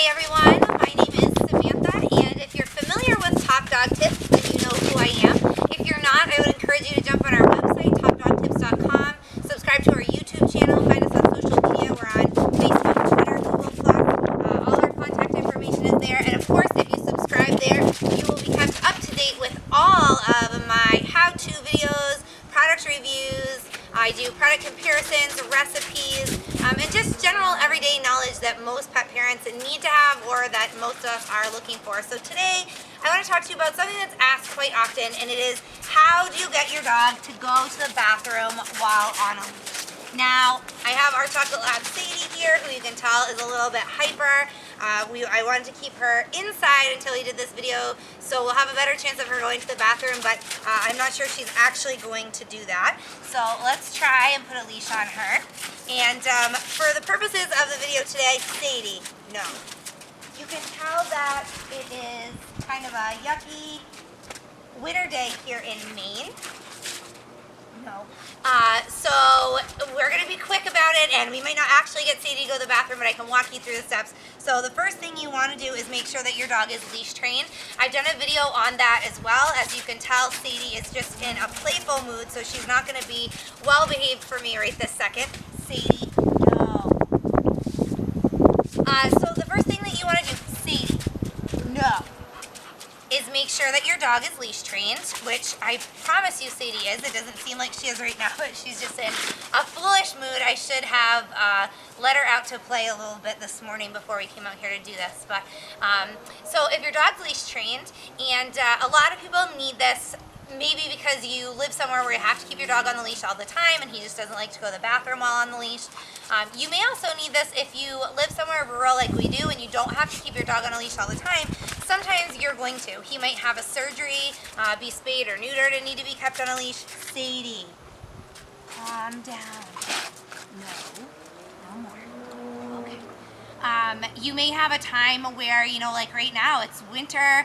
Hey everyone, my name is Samantha, and if you're familiar with Top Dog Tips, then you know who I am. If you're not, I would encourage you to jump on our website, topdogtips.com, subscribe to our YouTube channel, find us on social media. We're on Facebook, Twitter, Google+. All our contact information is there, and of course, if you subscribe there, you will be kept up to date with all of my how-to videos, product reviews. I do product comparisons, recipes, and just general everyday knowledge that most pet parents need to have or that most of us are looking for. So today, I want to talk to you about something that's asked quite often, and it is, how do you get your dog to go to the bathroom while on a leash? Now, I have our chocolate lab Sadie here, who you can tell is a little bit hyper. I wanted to keep her inside until we did this video, so we'll have a better chance of her going to the bathroom, but I'm not sure she's actually going to do that. So let's try and put a leash on her. And for the purposes of the video today, Sadie, no. You can tell that it is kind of a yucky winter day here in Maine. No. So we're going to be quick about it, and we might not actually get Sadie to go to the bathroom, but I can walk you through the steps. So the first thing you want to do is make sure that your dog is leash trained. I've done a video on that as well. As you can tell, Sadie is just in a playful mood, so she's not going to be well behaved for me right this second. Sadie, no. So the first thing that you want to do, Sadie, no, is make sure that your dog is leash trained, which I promise you Sadie is. It doesn't seem like she is right now, but she's just in a foolish mood. I should have let her out to play a little bit this morning before we came out here to do this. But so if your dog's leash trained, and a lot of people need this, maybe because you live somewhere where you have to keep your dog on the leash all the time and he just doesn't like to go to the bathroom while on the leash. You may also need this if you live somewhere rural like we do and you don't have to keep your dog on a leash all the time. Sometimes you're going to. He might have a surgery, be spayed or neutered and need to be kept on a leash. Sadie, calm down. No more. Okay. You may have a time where, you know, like right now it's winter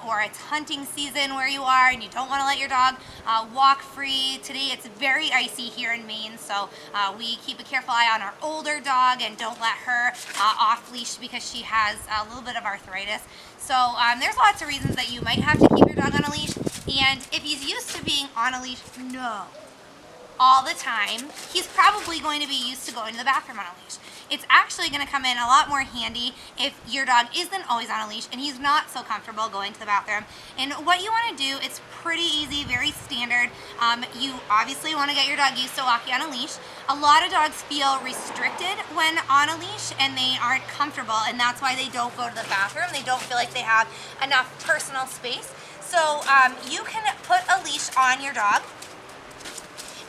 or it's hunting season where you are and you don't want to let your dog walk free. Today it's very icy here in Maine, so we keep a careful eye on our older dog and don't let her off leash because she has a little bit of arthritis. So there's lots of reasons that you might have to keep your dog on a leash, and if he's used to being on a leash, no, all the time, he's probably going to be used to going to the bathroom on a leash. It's actually going to come in a lot more handy if your dog isn't always on a leash and he's not so comfortable going to the bathroom. And what you want to do, it's pretty easy, very standard. You obviously want to get your dog used to walking on a leash. A lot of dogs feel restricted when on a leash and they aren't comfortable, and that's why they don't go to the bathroom. They don't feel like they have enough personal space. So you can put a leash on your dog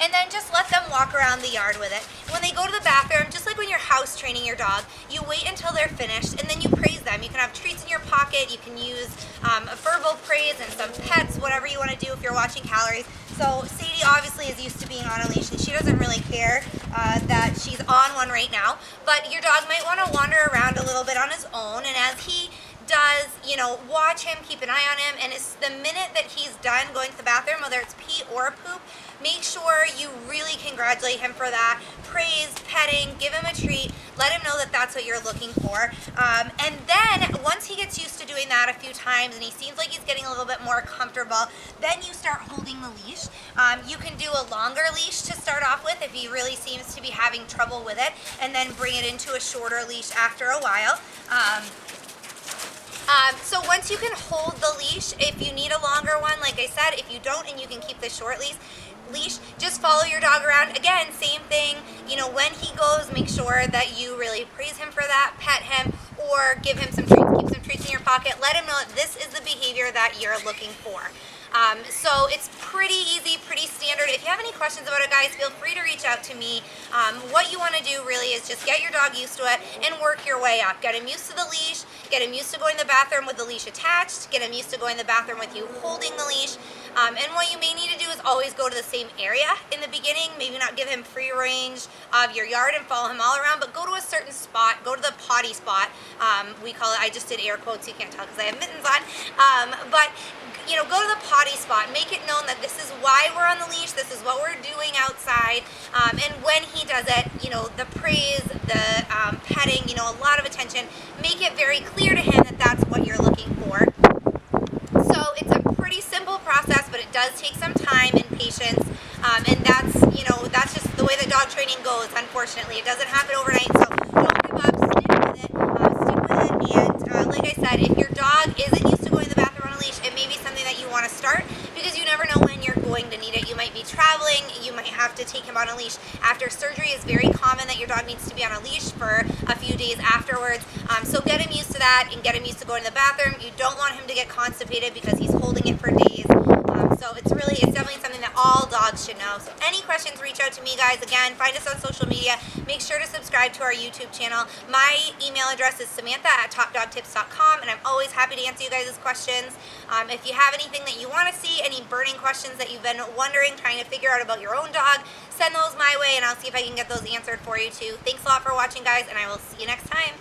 and then just let them walk around the yard with it. When they go to the bathroom, just like when you're house training your dog, you wait until they're finished and then you praise them. You can have treats in your pocket, you can use a verbal praise and some pets, whatever you want to do if you're watching calories. So Sadie obviously is used to being on a leash and she doesn't really care that she's on one right now, but your dog might want to wander around a little bit on his own, and as he does, you know, watch him, keep an eye on him, and it's the minute that he's done going to the bathroom, whether it's pee or poop, make sure you really congratulate him for that. Praise, petting, give him a treat, let him know that that's what you're looking for. And then once he gets used to doing that a few times and he seems like he's getting a little bit more comfortable, then you start holding the leash. You can do a longer leash to start off with if he really seems to be having trouble with it, and then bring it into a shorter leash after a while. So once you can hold the leash, if you need a longer one, like I said, if you don't and you can keep the short leash, just follow your dog around. Again, same thing, you know, when he goes, make sure that you really praise him for that, pet him, or give him some treats, keep some treats in your pocket, let him know that this is the behavior that you're looking for. So it's pretty easy, pretty standard. If you have any questions about it, guys, feel free to reach out to me. What you want to do really is just get your dog used to it and work your way up. Get him used to the leash, get him used to going to the bathroom with the leash attached, get him used to going to the bathroom with you holding the leash. And what you may need to do is always go to the same area in the beginning, maybe not give him free range of your yard and follow him all around, but go to a certain spot, go to the potty spot. We call it, I just did air quotes, you can't tell because I have mittens on, but go to the potty spot. Make it known that this is why we're on the leash. This is what we're doing outside. And when he does it, the praise, the petting, a lot of attention. Make it very clear to him that that's what you're looking for. So it's a pretty simple process, but it does take some time and patience. And that's just the way the dog training goes, unfortunately. It doesn't happen overnight, so don't give up. Stick with it. And like I said, if your dog isn't used to going to the bathroom on a leash, it may be something that you want to start, because you never know when you're going to need it. You might be traveling. You might have to take him on a leash after surgery. It's very common that your dog needs to be on a leash for a few days afterwards. So get him used to that and get him used to going to the bathroom. You don't want him to get constipated because he's holding it for days. So it's definitely something that all dogs should know. So any questions, reach out to me, guys. Again, find us on social media. Make sure to subscribe to our YouTube channel. My email address is samantha@topdogtips.com, and I'm always happy to answer you guys' questions. If you have anything that you want to see, any burning questions that you've been wondering, trying to figure out about your own dog, send those my way, and I'll see if I can get those answered for you too. Thanks a lot for watching, guys, and I will see you next time.